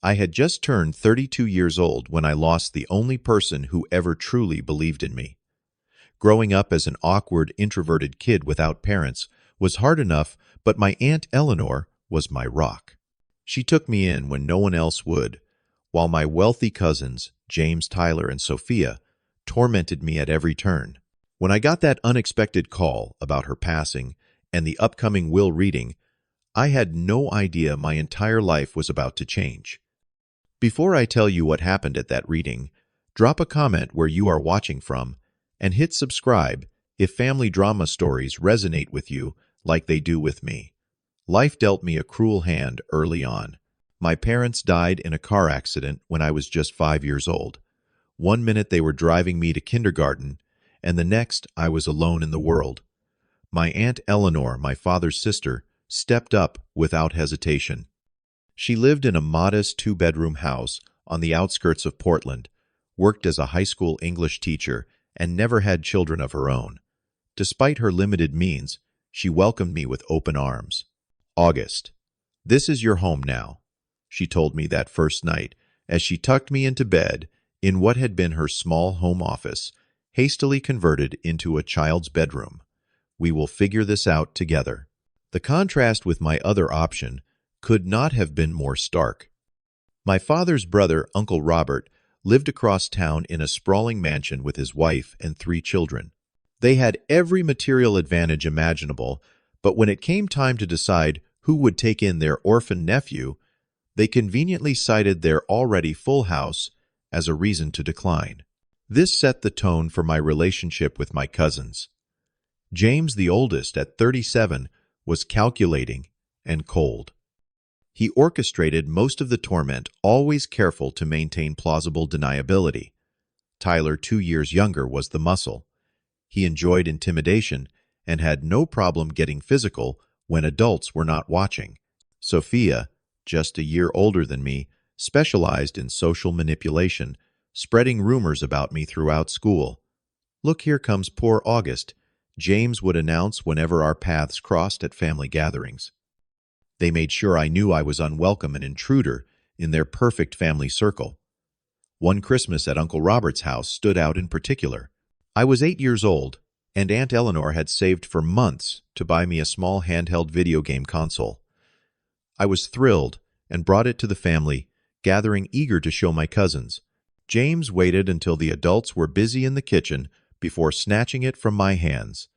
I had just turned 32 years old when I lost the only person who ever truly believed in me. Growing up as an awkward, introverted kid without parents was hard enough, but my Aunt Eleanor was my rock. She took me in when no one else would, while my wealthy cousins, James, Tyler, and Sophia, tormented me at every turn. When I got that unexpected call about her passing and the upcoming will reading, I had no idea my entire life was about to change. Before I tell you what happened at that reading, drop a comment where you are watching from and hit subscribe if family drama stories resonate with you like they do with me. Life dealt me a cruel hand early on. My parents died in a car accident when I was just 5 years old. One minute they were driving me to kindergarten, and the next I was alone in the world. My Aunt Eleanor, my father's sister, stepped up without hesitation. She lived in a modest 2-bedroom house on the outskirts of Portland, worked as a high school English teacher, and never had children of her own. Despite her limited means, she welcomed me with open arms. "August, this is your home now," she told me that first night as she tucked me into bed in what had been her small home office, hastily converted into a child's bedroom. "We will figure this out together." The contrast with my other option could not have been more stark. My father's brother, Uncle Robert, lived across town in a sprawling mansion with his wife and 3 children. They had every material advantage imaginable, but when it came time to decide who would take in their orphan nephew, they conveniently cited their already full house as a reason to decline. This set the tone for my relationship with my cousins. James, the oldest, at 37, was calculating and cold. He orchestrated most of the torment, always careful to maintain plausible deniability. Tyler, 2 years younger, was the muscle. He enjoyed intimidation and had no problem getting physical when adults were not watching. Sophia, just a year older than me, specialized in social manipulation, spreading rumors about me throughout school. "Look, here comes poor August," James would announce whenever our paths crossed at family gatherings. They made sure I knew I was unwelcome, an intruder in their perfect family circle. One Christmas at Uncle Robert's house stood out in particular. I was 8 years old, and Aunt Eleanor had saved for months to buy me a small handheld video game console. I was thrilled and brought it to the family, gathering eager to show my cousins. James waited until the adults were busy in the kitchen before snatching it from my hands.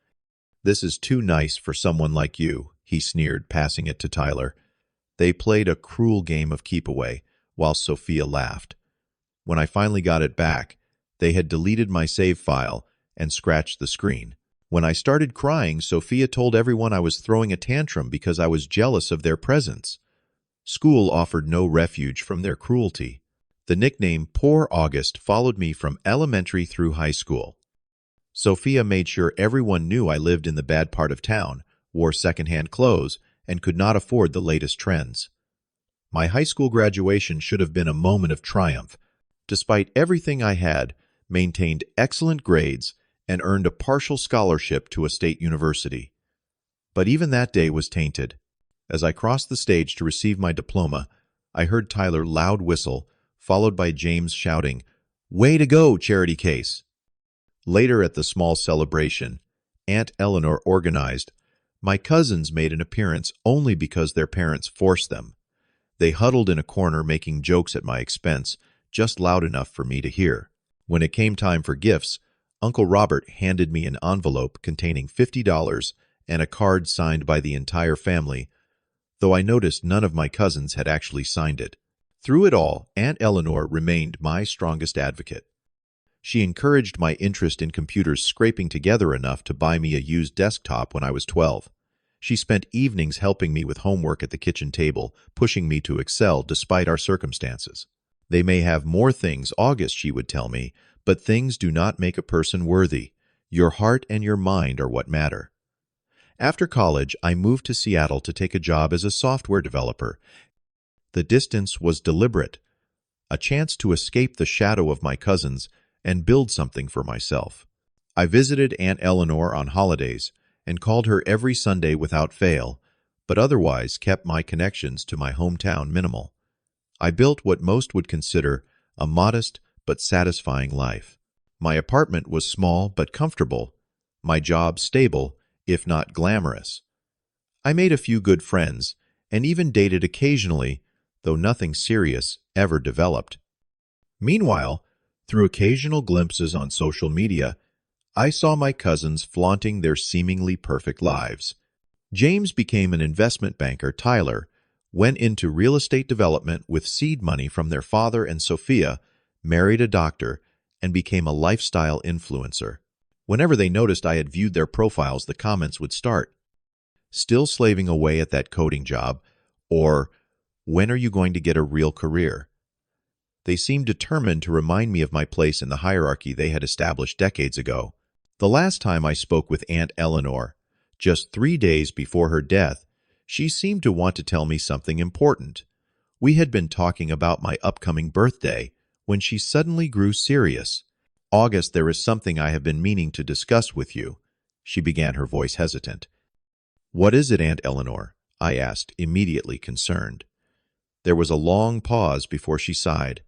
"This is too nice for someone like you," he sneered, passing it to Tyler. They played a cruel game of keep-away, while Sophia laughed. When I finally got it back, they had deleted my save file and scratched the screen. When I started crying, Sophia told everyone I was throwing a tantrum because I was jealous of their presents. School offered no refuge from their cruelty. The nickname Poor August followed me from elementary through high school. Sophia made sure everyone knew I lived in the bad part of town, wore secondhand clothes, and could not afford the latest trends. My high school graduation should have been a moment of triumph. Despite everything I had, maintained excellent grades, and earned a partial scholarship to a state university. But even that day was tainted. As I crossed the stage to receive my diploma, I heard Tyler loud whistle, followed by James shouting, "Way to go, charity case!" Later at the small celebration Aunt Eleanor organized, my cousins made an appearance only because their parents forced them. They huddled in a corner making jokes at my expense, just loud enough for me to hear. When it came time for gifts, Uncle Robert handed me an envelope containing $50 and a card signed by the entire family, though I noticed none of my cousins had actually signed it. Through it all, Aunt Eleanor remained my strongest advocate. She encouraged my interest in computers, scraping together enough to buy me a used desktop when I was 12. She spent evenings helping me with homework at the kitchen table, pushing me to excel despite our circumstances. "They may have more things, August," she would tell me, "but things do not make a person worthy. Your heart and your mind are what matter." After college, I moved to Seattle to take a job as a software developer. The distance was deliberate, a chance to escape the shadow of my cousins and build something for myself. I visited Aunt Eleanor on holidays and called her every Sunday without fail, but otherwise kept my connections to my hometown minimal. I built what most would consider a modest but satisfying life. My apartment was small but comfortable, my job stable, if not glamorous. I made a few good friends, and even dated occasionally, though nothing serious ever developed. Meanwhile, through occasional glimpses on social media, I saw my cousins flaunting their seemingly perfect lives. James became an investment banker. Tyler went into real estate development with seed money from their father, and Sophia married a doctor and became a lifestyle influencer. Whenever they noticed I had viewed their profiles, the comments would start, "Still slaving away at that coding job," or "When are you going to get a real career?" They seemed determined to remind me of my place in the hierarchy they had established decades ago. The last time I spoke with Aunt Eleanor, just 3 days before her death, she seemed to want to tell me something important. We had been talking about my upcoming birthday when she suddenly grew serious. "August, there is something I have been meaning to discuss with you," she began, her voice hesitant. "What is it, Aunt Eleanor?" I asked, immediately concerned. There was a long pause before she sighed.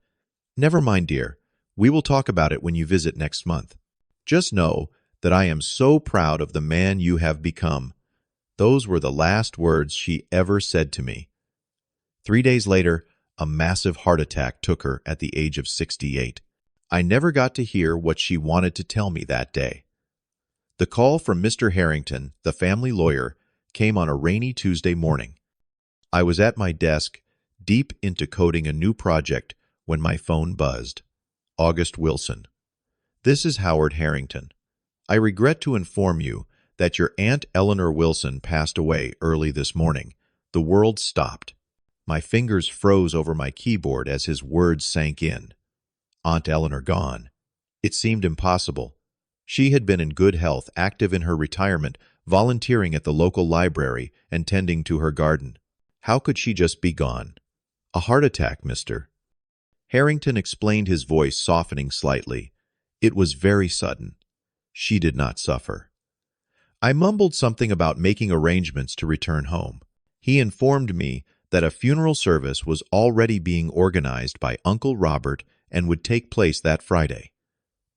"Never mind, dear. We will talk about it when you visit next month. Just know that I am so proud of the man you have become." Those were the last words she ever said to me. 3 days later, a massive heart attack took her at the age of 68. I never got to hear what she wanted to tell me that day. The call from Mr. Harrington, the family lawyer, came on a rainy Tuesday morning. I was at my desk, deep into coding a new project, when my phone buzzed. "August Wilson. This is Howard Harrington. I regret to inform you that your Aunt Eleanor Wilson passed away early this morning." The world stopped. My fingers froze over my keyboard as his words sank in. Aunt Eleanor gone. It seemed impossible. She had been in good health, active in her retirement, volunteering at the local library and tending to her garden. How could she just be gone? "A heart attack, Mr. Harrington explained, his voice softening slightly. "It was very sudden. She did not suffer." I mumbled something about making arrangements to return home. He informed me that a funeral service was already being organized by Uncle Robert and would take place that Friday.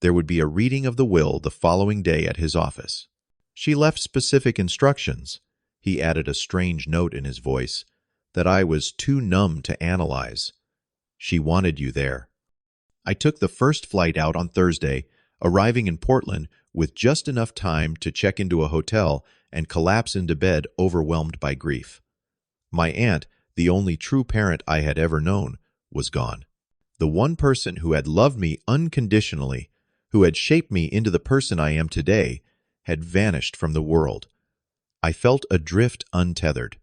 There would be a reading of the will the following day at his office. She left specific instructions, he added, a strange note in his voice, that I was too numb to analyze. She wanted you there. I took the first flight out on Thursday, arriving in Portland with just enough time to check into a hotel and collapse into bed, overwhelmed by grief. My aunt, the only true parent I had ever known, was gone. The one person who had loved me unconditionally, who had shaped me into the person I am today, had vanished from the world. I felt adrift, untethered.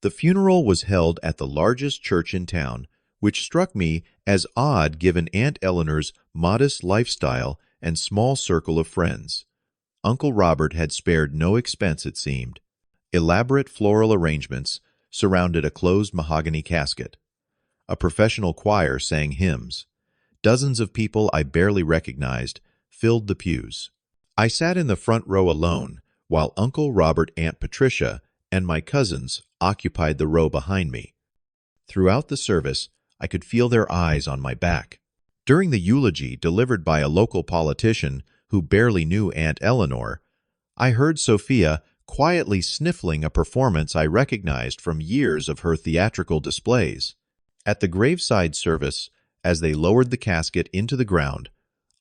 The funeral was held at the largest church in town, which struck me as odd given Aunt Eleanor's modest lifestyle and small circle of friends. Uncle Robert had spared no expense, it seemed. Elaborate floral arrangements surrounded a closed mahogany casket. A professional choir sang hymns. Dozens of people I barely recognized filled the pews. I sat in the front row alone, while Uncle Robert, Aunt Patricia, and my cousins occupied the row behind me. Throughout the service, I could feel their eyes on my back. During the eulogy delivered by a local politician who barely knew Aunt Eleanor, I heard Sophia quietly sniffling a performance I recognized from years of her theatrical displays. At the graveside service, as they lowered the casket into the ground,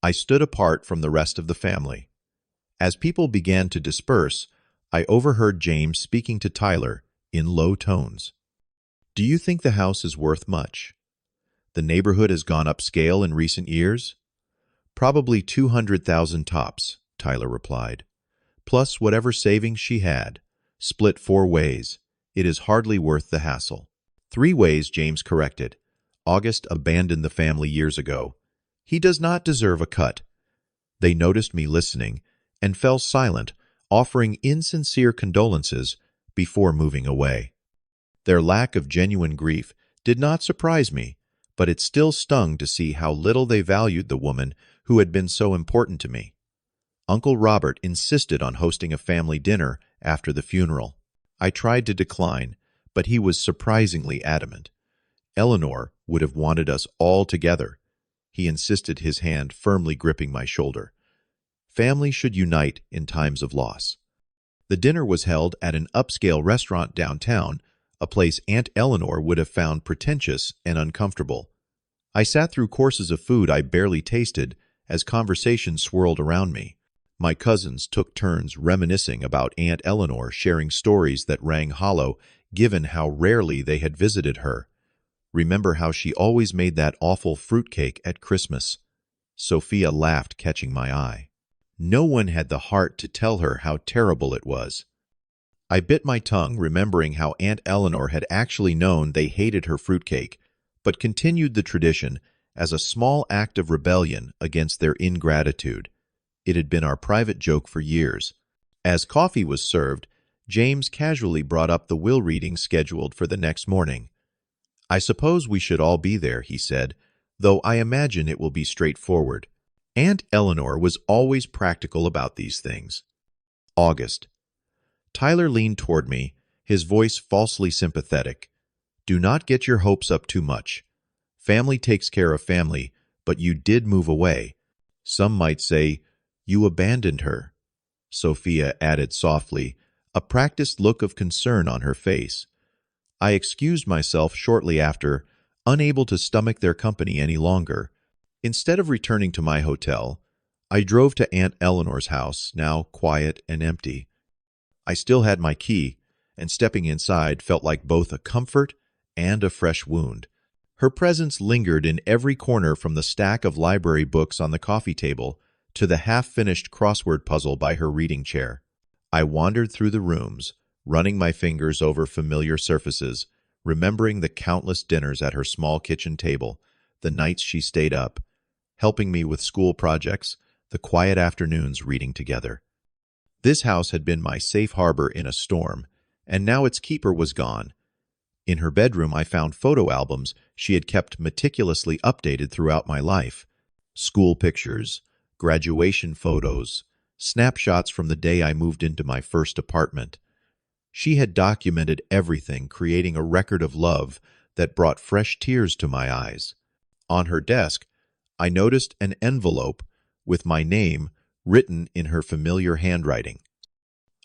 I stood apart from the rest of the family. As people began to disperse, I overheard James speaking to Tyler in low tones. "Do you think the house is worth much? The neighborhood has gone upscale in recent years?" "Probably 200,000 tops," Tyler replied. "Plus whatever savings she had. Split 4 ways. It is hardly worth the hassle." 3 ways, James corrected. August abandoned the family years ago. He does not deserve a cut. They noticed me listening and fell silent, offering insincere condolences before moving away. Their lack of genuine grief did not surprise me, but it still stung to see how little they valued the woman who had been so important to me. Uncle Robert insisted on hosting a family dinner after the funeral. I tried to decline, but he was surprisingly adamant. Eleanor would have wanted us all together. He insisted, his hand firmly gripping my shoulder. Family should unite in times of loss. The dinner was held at an upscale restaurant downtown, a place Aunt Eleanor would have found pretentious and uncomfortable. I sat through courses of food I barely tasted as conversation swirled around me. My cousins took turns reminiscing about Aunt Eleanor, sharing stories that rang hollow given how rarely they had visited her. Remember how she always made that awful fruitcake at Christmas? Sophia laughed, catching my eye. No one had the heart to tell her how terrible it was. I bit my tongue, remembering how Aunt Eleanor had actually known they hated her fruitcake, but continued the tradition as a small act of rebellion against their ingratitude. It had been our private joke for years. As coffee was served, James casually brought up the will reading scheduled for the next morning. "I suppose we should all be there," he said, "though I imagine it will be straightforward." Aunt Eleanor was always practical about these things. August. Tyler leaned toward me, his voice falsely sympathetic. "Do not get your hopes up too much. Family takes care of family, but you did move away. Some might say you abandoned her." Sophia added softly, a practiced look of concern on her face. I excused myself shortly after, unable to stomach their company any longer. Instead of returning to my hotel, I drove to Aunt Eleanor's house, now quiet and empty. I still had my key, and stepping inside felt like both a comfort and a fresh wound. Her presence lingered in every corner, from the stack of library books on the coffee table to the half-finished crossword puzzle by her reading chair. I wandered through the rooms, running my fingers over familiar surfaces, remembering the countless dinners at her small kitchen table, the nights she stayed up, helping me with school projects, the quiet afternoons reading together. This house had been my safe harbor in a storm, and now its keeper was gone. In her bedroom, I found photo albums she had kept meticulously updated throughout my life. School pictures, graduation photos, snapshots from the day I moved into my first apartment. She had documented everything, creating a record of love that brought fresh tears to my eyes. On her desk, I noticed an envelope with my name written in her familiar handwriting.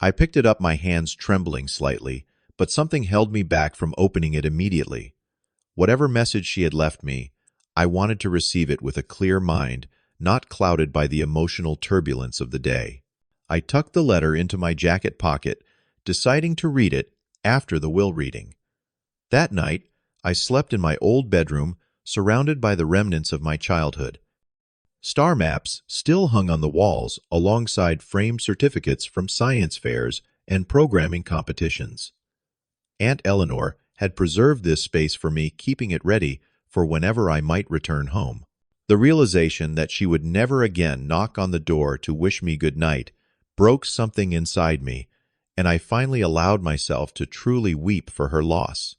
I picked it up, my hands trembling slightly, but something held me back from opening it immediately. Whatever message she had left me, I wanted to receive it with a clear mind, not clouded by the emotional turbulence of the day. I tucked the letter into my jacket pocket, deciding to read it after the will reading. That night, I slept in my old bedroom, surrounded by the remnants of my childhood. Star maps still hung on the walls alongside framed certificates from science fairs and programming competitions. Aunt Eleanor had preserved this space for me, keeping it ready for whenever I might return home. The realization that she would never again knock on the door to wish me good night broke something inside me, and I finally allowed myself to truly weep for her loss.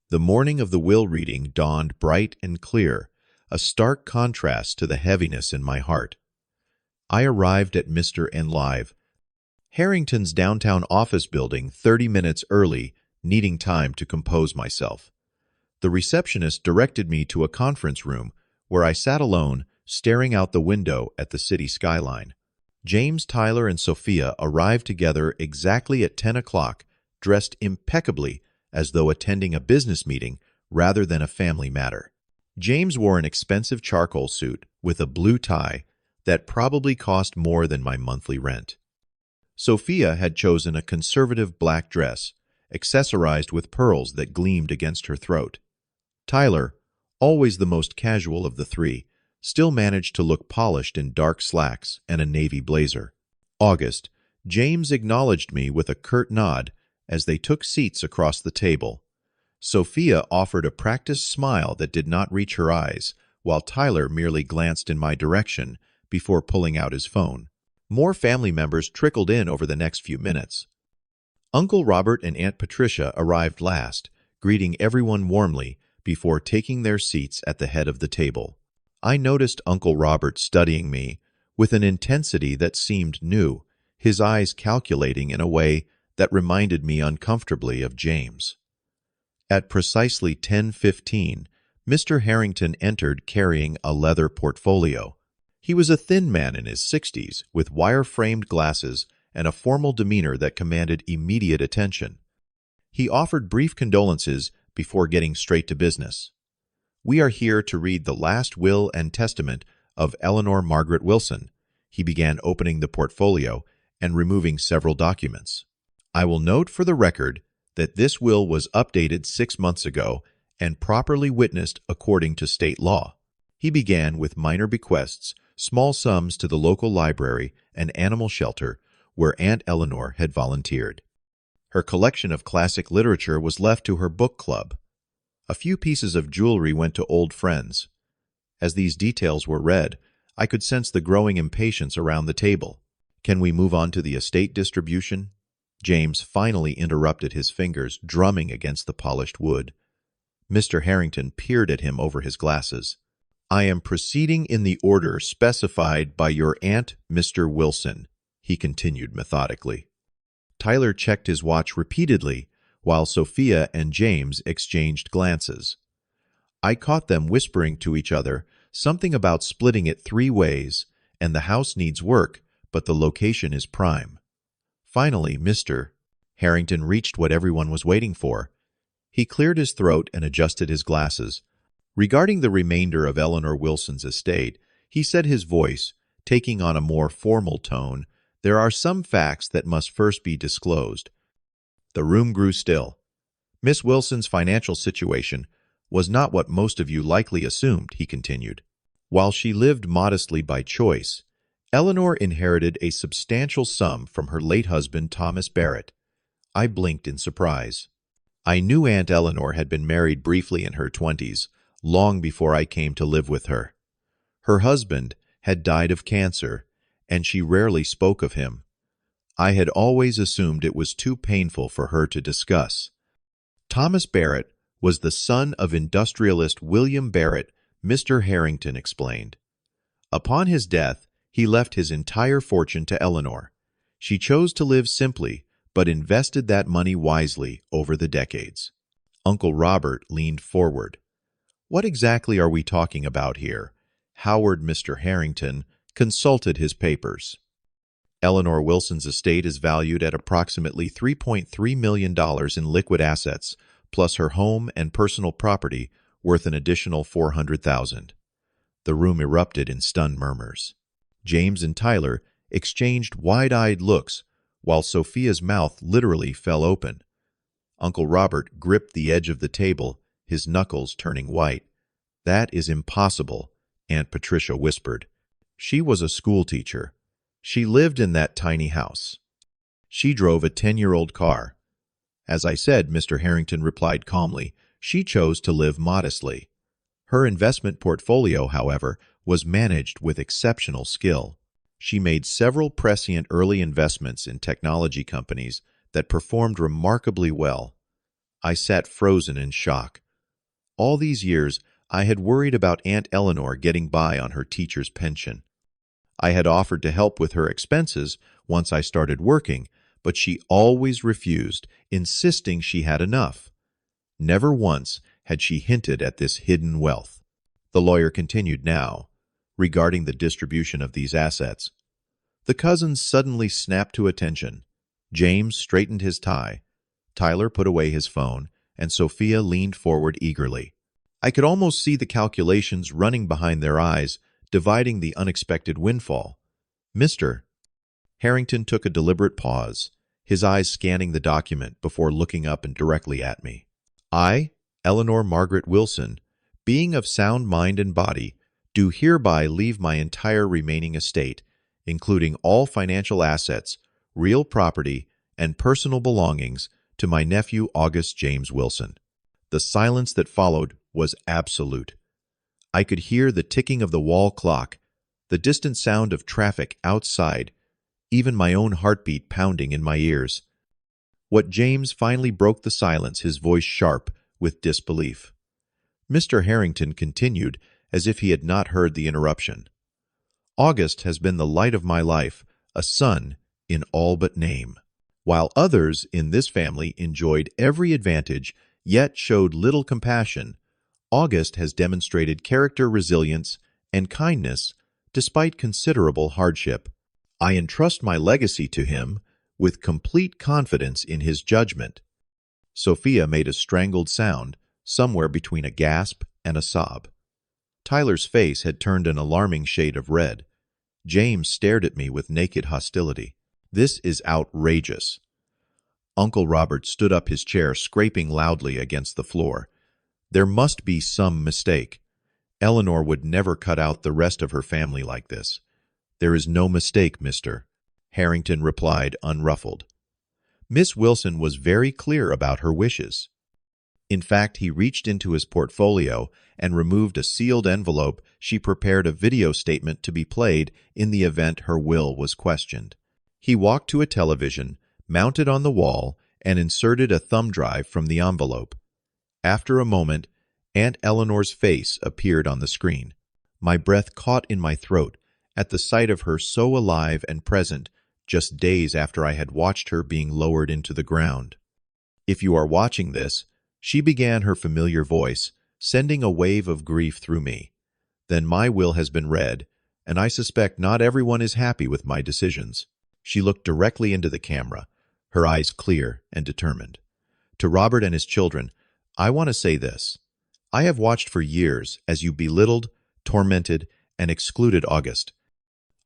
The morning of the will reading dawned bright and clear, a stark contrast to the heaviness in my heart. I arrived at Mr. N Live, Harrington's downtown office building, 30 minutes early, needing time to compose myself. The receptionist directed me to a conference room where I sat alone, staring out the window at the city skyline. James, Tyler, and Sophia arrived together exactly at 10 o'clock, dressed impeccably as though attending a business meeting rather than a family matter. James wore an expensive charcoal suit with a blue tie that probably cost more than my monthly rent. Sophia had chosen a conservative black dress, accessorized with pearls that gleamed against her throat. Tyler, always the most casual of the three, still managed to look polished in dark slacks and a navy blazer. August, James acknowledged me with a curt nod as they took seats across the table. Sophia offered a practiced smile that did not reach her eyes, while Tyler merely glanced in my direction before pulling out his phone. More family members trickled in over the next few minutes. Uncle Robert and Aunt Patricia arrived last, greeting everyone warmly before taking their seats at the head of the table. I noticed Uncle Robert studying me with an intensity that seemed new, his eyes calculating in a way that reminded me uncomfortably of James. At precisely 10:15, Mr. Harrington entered carrying a leather portfolio. He was a thin man in his 60s, with wire-framed glasses and a formal demeanor that commanded immediate attention. He offered brief condolences before getting straight to business. "We are here to read the last will and testament of Eleanor Margaret Wilson." He began opening the portfolio and removing several documents. "I will note for the record that this will was updated 6 months ago and properly witnessed according to state law." He began with minor bequests, small sums to the local library and animal shelter where Aunt Eleanor had volunteered. Her collection of classic literature was left to her book club. A few pieces of jewelry went to old friends. As these details were read, I could sense the growing impatience around the table. "Can we move on to the estate distribution?" James finally interrupted, his fingers drumming against the polished wood. Mr. Harrington peered at him over his glasses. "I am proceeding in the order specified by your aunt, Mr. Wilson," he continued methodically. Tyler checked his watch repeatedly, while Sophia and James exchanged glances. I caught them whispering to each other something about splitting it 3 ways, and the house needs work, but the location is prime. Finally, Mr. Harrington reached what everyone was waiting for. He cleared his throat and adjusted his glasses. Regarding the remainder of Eleanor Wilson's estate, he said, his voice taking on a more formal tone, "There are some facts that must first be disclosed." The room grew still. "Miss Wilson's financial situation was not what most of you likely assumed," he continued. "While she lived modestly by choice, Eleanor inherited a substantial sum from her late husband, Thomas Barrett." I blinked in surprise. I knew Aunt Eleanor had been married briefly in her 20s, long before I came to live with her. Her husband had died of cancer, and she rarely spoke of him. I had always assumed it was too painful for her to discuss. "Thomas Barrett was the son of industrialist William Barrett," Mr. Harrington explained. "Upon his death, he left his entire fortune to Eleanor. She chose to live simply, but invested that money wisely over the decades." Uncle Robert leaned forward. "What exactly are we talking about here?" Howard, Mr. Harrington, consulted his papers. "Eleanor Wilson's estate is valued at approximately $3.3 million in liquid assets, plus her home and personal property worth an additional $400,000. The room erupted in stunned murmurs. James and Tyler exchanged wide-eyed looks, while Sophia's mouth literally fell open. Uncle Robert gripped the edge of the table, his knuckles turning white. "That is impossible," Aunt Patricia whispered. "She was a schoolteacher. She lived in that tiny house. She drove a 10-year-old car." "As I said," Mr. Harrington replied calmly, "she chose to live modestly. Her investment portfolio, however, was managed with exceptional skill. She made several prescient early investments in technology companies that performed remarkably well." I sat frozen in shock. All these years, I had worried about Aunt Eleanor getting by on her teacher's pension. I had offered to help with her expenses once I started working, but she always refused, insisting she had enough. Never once had she hinted at this hidden wealth. The lawyer continued now, regarding the distribution of these assets. The cousins suddenly snapped to attention. James straightened his tie. Tyler put away his phone, and Sophia leaned forward eagerly. I could almost see the calculations running behind their eyes, dividing the unexpected windfall. Mr. Harrington took a deliberate pause, his eyes scanning the document before looking up and directly at me. "I, Eleanor Margaret Wilson, being of sound mind and body, do hereby leave my entire remaining estate, including all financial assets, real property, and personal belongings, to my nephew August James Wilson." The silence that followed was absolute. I could hear the ticking of the wall clock, the distant sound of traffic outside, even my own heartbeat pounding in my ears. What James finally broke the silence, his voice sharp with disbelief. Mr. Harrington continued as if he had not heard the interruption. "August has been the light of my life, a son in all but name. While others in this family enjoyed every advantage, yet showed little compassion, August has demonstrated character resilience and kindness despite considerable hardship. I entrust my legacy to him with complete confidence in his judgment." Sophia made a strangled sound, somewhere between a gasp and a sob. Tyler's face had turned an alarming shade of red. James stared at me with naked hostility. "This is outrageous." Uncle Robert stood up his chair, scraping loudly against the floor. "There must be some mistake. Eleanor would never cut out the rest of her family like this." "There is no mistake, mister," Harrington replied, unruffled. "Miss Wilson was very clear about her wishes." In fact, he reached into his portfolio and removed a sealed envelope. She prepared a video statement to be played in the event her will was questioned. He walked to a television, mounted on the wall, and inserted a thumb drive from the envelope. After a moment, Aunt Eleanor's face appeared on the screen. My breath caught in my throat at the sight of her so alive and present, just days after I had watched her being lowered into the ground. "If you are watching this," she began, her familiar voice, sending a wave of grief through me, "then my will has been read, and I suspect not everyone is happy with my decisions." She looked directly into the camera, her eyes clear and determined. "To Robert and his children, I want to say this. I have watched for years as you belittled, tormented, and excluded August.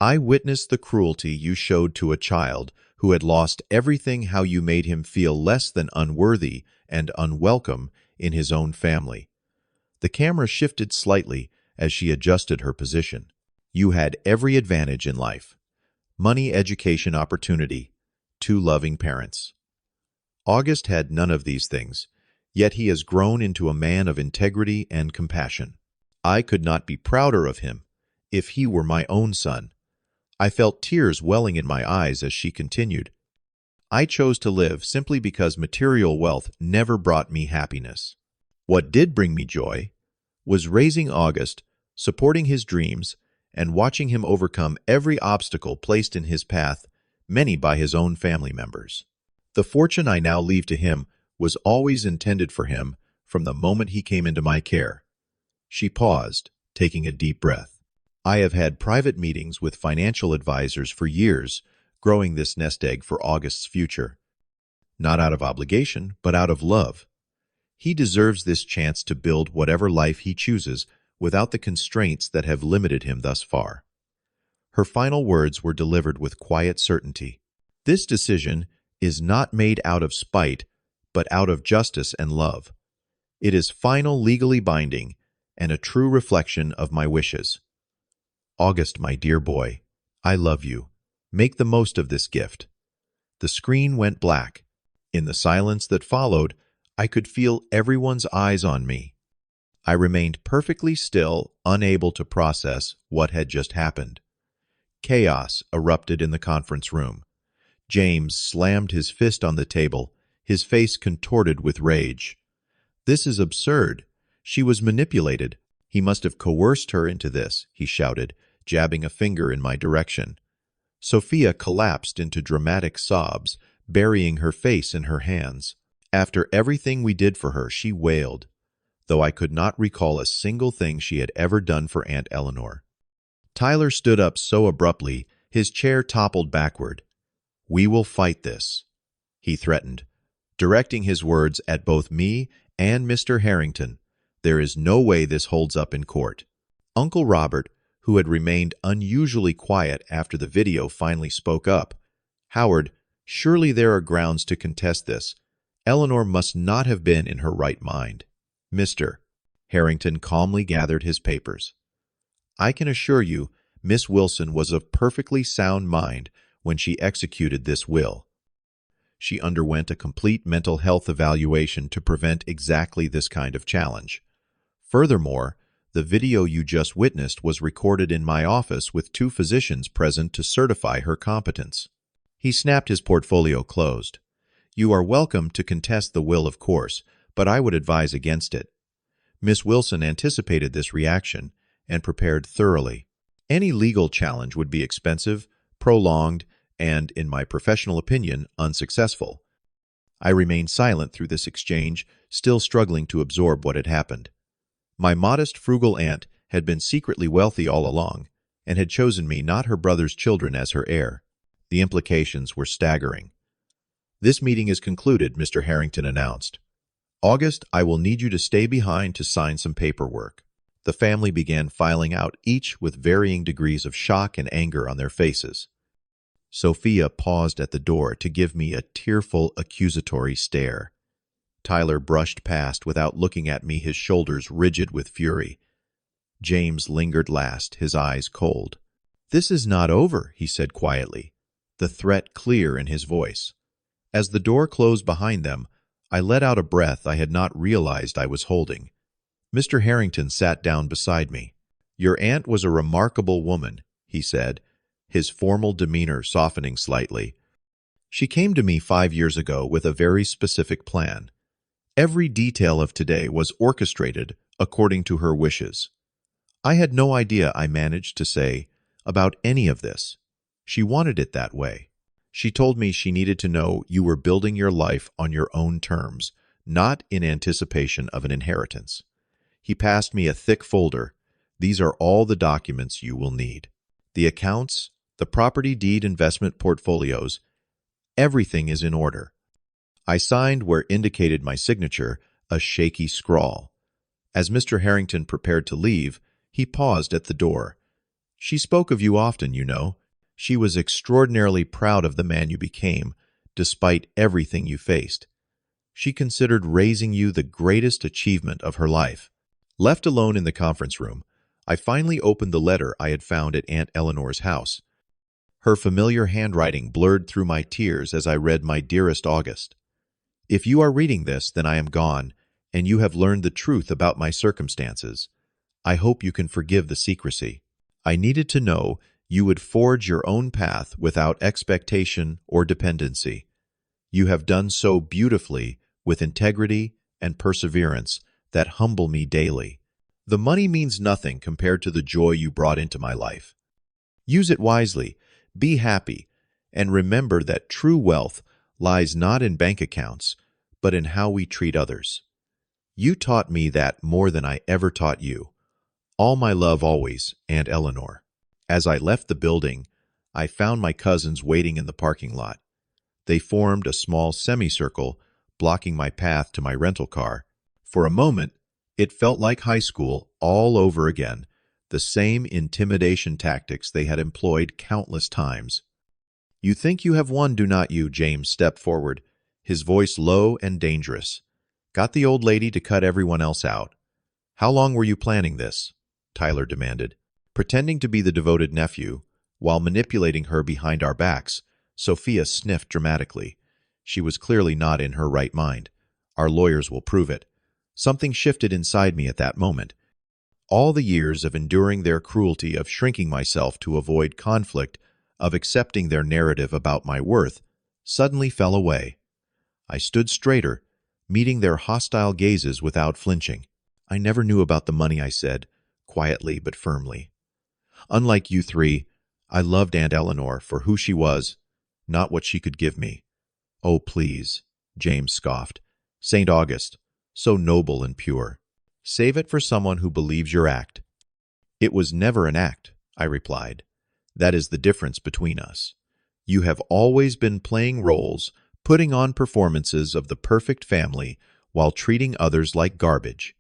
I witnessed the cruelty you showed to a child who had lost everything, how you made him feel less than unworthy and unwelcome in his own family." The camera shifted slightly as she adjusted her position. "You had every advantage in life: money, education, opportunity, 2 loving parents. August had none of these things, yet he has grown into a man of integrity and compassion. I could not be prouder of him if he were my own son." I felt tears welling in my eyes as she continued. "I chose to live simply because material wealth never brought me happiness. What did bring me joy was raising August, supporting his dreams, and watching him overcome every obstacle placed in his path, many by his own family members. The fortune I now leave to him was always intended for him from the moment he came into my care." She paused, taking a deep breath. "I have had private meetings with financial advisors for years, growing this nest egg for August's future. Not out of obligation, but out of love. He deserves this chance to build whatever life he chooses without the constraints that have limited him thus far." Her final words were delivered with quiet certainty. "This decision is not made out of spite, but out of justice and love. It is final, legally binding, and a true reflection of my wishes. August, my dear boy, I love you. Make the most of this gift." The screen went black. In the silence that followed, I could feel everyone's eyes on me. I remained perfectly still, unable to process what had just happened. Chaos erupted in the conference room. James slammed his fist on the table, his face contorted with rage. "This is absurd. She was manipulated. He must have coerced her into this," he shouted, jabbing a finger in my direction. Sophia collapsed into dramatic sobs, burying her face in her hands. After everything we did for her, she wailed, though I could not recall a single thing she had ever done for Aunt Eleanor. Tyler stood up so abruptly, his chair toppled backward. "We will fight this," he threatened, directing his words at both me and Mr. Harrington. "There is no way this holds up in court." Uncle Robert, who had remained unusually quiet after the video, finally spoke up. "Howard, surely there are grounds to contest this. Eleanor must not have been in her right mind." "Mr." Harrington calmly gathered his papers. "I can assure you, Miss Wilson was of perfectly sound mind when she executed this will. She underwent a complete mental health evaluation to prevent exactly this kind of challenge. Furthermore, the video you just witnessed was recorded in my office with 2 physicians present to certify her competence." He snapped his portfolio closed. "You are welcome to contest the will, of course, but I would advise against it." Miss Wilson anticipated this reaction and prepared thoroughly. Any legal challenge would be expensive, prolonged, and, in my professional opinion, unsuccessful. I remained silent through this exchange, still struggling to absorb what had happened. My modest, frugal aunt had been secretly wealthy all along, and had chosen me, not her brother's children, as her heir. The implications were staggering. "This meeting is concluded," Mr. Harrington announced. "August, I will need you to stay behind to sign some paperwork." The family began filing out, each with varying degrees of shock and anger on their faces. Sophia paused at the door to give me a tearful, accusatory stare. Tyler brushed past without looking at me, his shoulders rigid with fury. James lingered last, his eyes cold. "This is not over," he said quietly, the threat clear in his voice. As the door closed behind them, I let out a breath I had not realized I was holding. Mr. Harrington sat down beside me. "Your aunt was a remarkable woman," he said, his formal demeanor softening slightly. "She came to me 5 years ago with a very specific plan. Every detail of today was orchestrated according to her wishes. I had no idea, I managed to say, about any of this. She wanted it that way. She told me she needed to know you were building your life on your own terms, not in anticipation of an inheritance." He passed me a thick folder. "These are all the documents you will need. The accounts, the property deed, investment portfolios, everything is in order." I signed where indicated my signature, a shaky scrawl. As Mr. Harrington prepared to leave, he paused at the door. "She spoke of you often, you know. She was extraordinarily proud of the man you became, despite everything you faced. She considered raising you the greatest achievement of her life." Left alone in the conference room, I finally opened the letter I had found at Aunt Eleanor's house. Her familiar handwriting blurred through my tears as I read, "My dearest August, if you are reading this, then I am gone, and you have learned the truth about my circumstances. I hope you can forgive the secrecy. I needed to know you would forge your own path without expectation or dependency. You have done so beautifully, with integrity and perseverance that humble me daily. The money means nothing compared to the joy you brought into my life. Use it wisely, be happy, and remember that true wealth lies not in bank accounts, but in how we treat others. You taught me that more than I ever taught you. All my love always, Aunt Eleanor." As I left the building, I found my cousins waiting in the parking lot. They formed a small semicircle, blocking my path to my rental car. For a moment, it felt like high school all over again, the same intimidation tactics they had employed countless times. "You think you have won, do not you?" James stepped forward, his voice low and dangerous. "Got the old lady to cut everyone else out." "How long were you planning this?" Tyler demanded. Pretending to be the devoted nephew, while manipulating her behind our backs, Sophia sniffed dramatically. She was clearly not in her right mind. Our lawyers will prove it. Something shifted inside me at that moment. All the years of enduring their cruelty, of shrinking myself to avoid conflict, of accepting their narrative about my worth, suddenly fell away. I stood straighter, meeting their hostile gazes without flinching. "I never knew about the money," I said, quietly but firmly. "Unlike you three, I loved Aunt Eleanor for who she was, not what she could give me." "Oh, please," James scoffed. "St. August, so noble and pure. Save it for someone who believes your act." "It was never an act," I replied. "That is the difference between us. You have always been playing roles, putting on performances of the perfect family while treating others like garbage.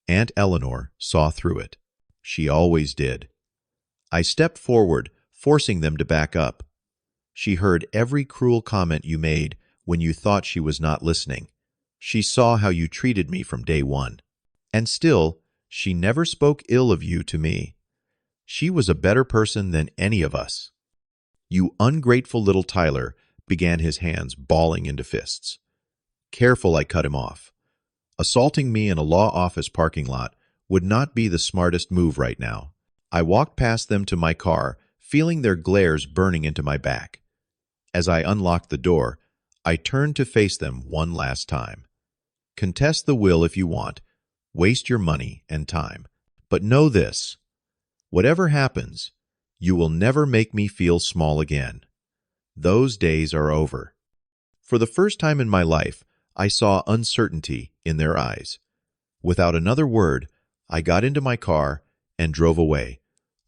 Aunt Eleanor saw through it. She always did." I stepped forward, forcing them to back up. "She heard every cruel comment you made when you thought she was not listening. She saw how you treated me from day one. And still, she never spoke ill of you to me. She was a better person than any of us." "You ungrateful little—" Tyler began, his hands balling into fists. Careful, I cut him off. Assaulting me in a law office parking lot would not be the smartest move right now. I walked past them to my car, feeling their glares burning into my back. As I unlocked the door, I turned to face them one last time. "Contest the will if you want. Waste your money and time. But know this. Whatever happens, you will never make me feel small again. Those days are over." For the first time in my life, I saw uncertainty in their eyes. Without another word, I got into my car and drove away,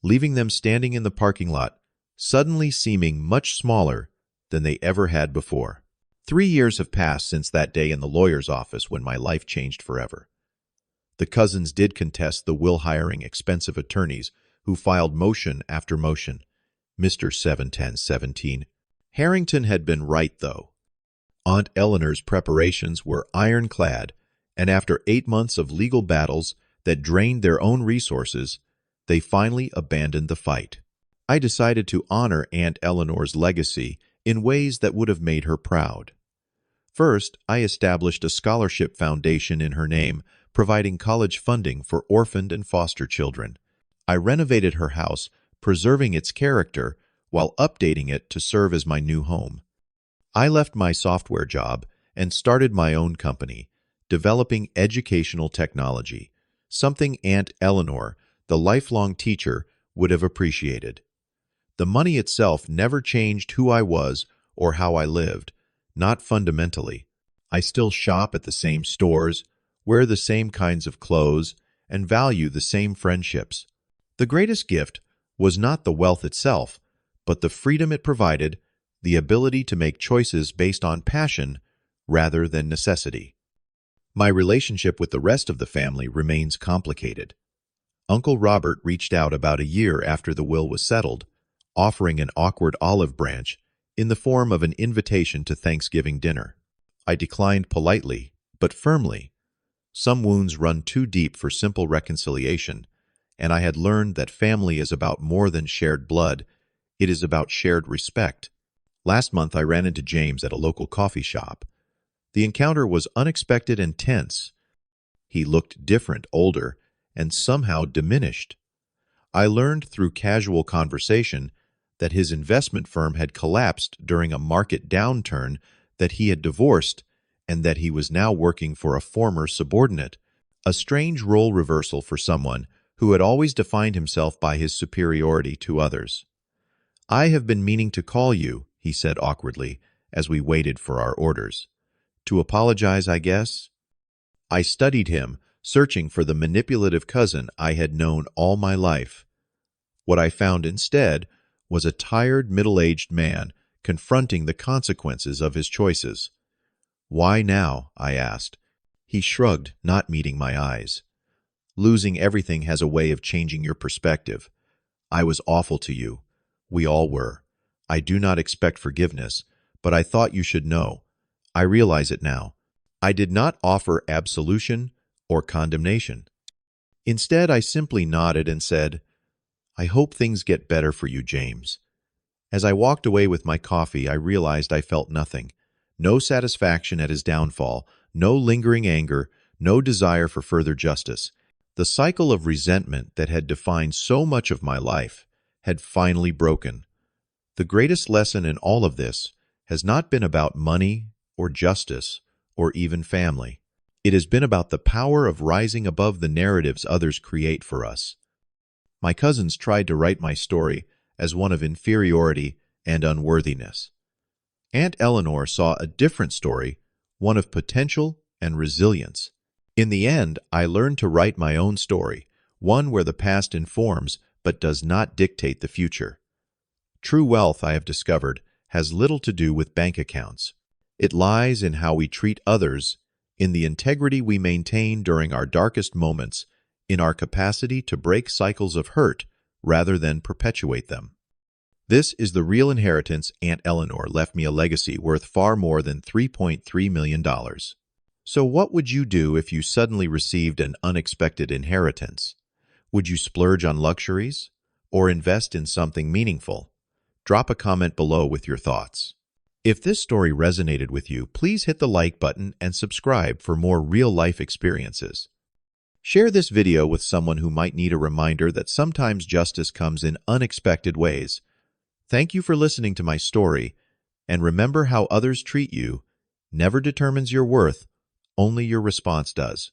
leaving them standing in the parking lot, suddenly seeming much smaller than they ever had before. 3 years have passed since that day in the lawyer's office when my life changed forever. The cousins did contest the will, hiring expensive attorneys who filed motion after motion. Mr. 71017. Harrington had been right, though. Aunt Eleanor's preparations were ironclad, and after 8 months of legal battles that drained their own resources, they finally abandoned the fight. I decided to honor Aunt Eleanor's legacy in ways that would have made her proud. First, I established a scholarship foundation in her name, providing college funding for orphaned and foster children. I renovated her house, preserving its character while updating it to serve as my new home. I left my software job and started my own company, developing educational technology, something Aunt Eleanor, the lifelong teacher, would have appreciated. The money itself never changed who I was or how I lived, not fundamentally. I still shop at the same stores, wear the same kinds of clothes, and value the same friendships. The greatest gift was not the wealth itself, but the freedom it provided, the ability to make choices based on passion rather than necessity. My relationship with the rest of the family remains complicated. Uncle Robert reached out about a year after the will was settled, offering an awkward olive branch in the form of an invitation to Thanksgiving dinner. I declined politely, but firmly. Some wounds run too deep for simple reconciliation, and I had learned that family is about more than shared blood. It is about shared respect. Last month, I ran into James at a local coffee shop. The encounter was unexpected and tense. He looked different, older, and somehow diminished. I learned through casual conversation that his investment firm had collapsed during a market downturn, that he had divorced, and that he was now working for a former subordinate, a strange role reversal for someone who had always defined himself by his superiority to others. "I have been meaning to call you," he said awkwardly, as we waited for our orders. "To apologize, I guess?" I studied him, searching for the manipulative cousin I had known all my life. What I found instead was a tired, middle-aged man confronting the consequences of his choices. "Why now?" I asked. He shrugged, not meeting my eyes. "Losing everything has a way of changing your perspective. I was awful to you. We all were. I do not expect forgiveness, but I thought you should know. I realize it now. I did not offer absolution or condemnation. Instead, I simply nodded and said, 'I hope things get better for you, James.' As I walked away with my coffee, I realized I felt nothing. No satisfaction at his downfall, no lingering anger, no desire for further justice. The cycle of resentment that had defined so much of my life had finally broken. The greatest lesson in all of this has not been about money or justice or even family. It has been about the power of rising above the narratives others create for us. My cousins tried to write my story as one of inferiority and unworthiness. Aunt Eleanor saw a different story, one of potential and resilience. In the end, I learned to write my own story, one where the past informs but does not dictate the future. True wealth, I have discovered, has little to do with bank accounts. It lies in how we treat others, in the integrity we maintain during our darkest moments, in our capacity to break cycles of hurt rather than perpetuate them. This is the real inheritance. Aunt Eleanor left me a legacy worth far more than $3.3 million. So what would you do if you suddenly received an unexpected inheritance? Would you splurge on luxuries or invest in something meaningful? Drop a comment below with your thoughts. If this story resonated with you, please hit the like button and subscribe for more real-life experiences. Share this video with someone who might need a reminder that sometimes justice comes in unexpected ways. Thank you for listening to my story, and remember, how others treat you never determines your worth, only your response does.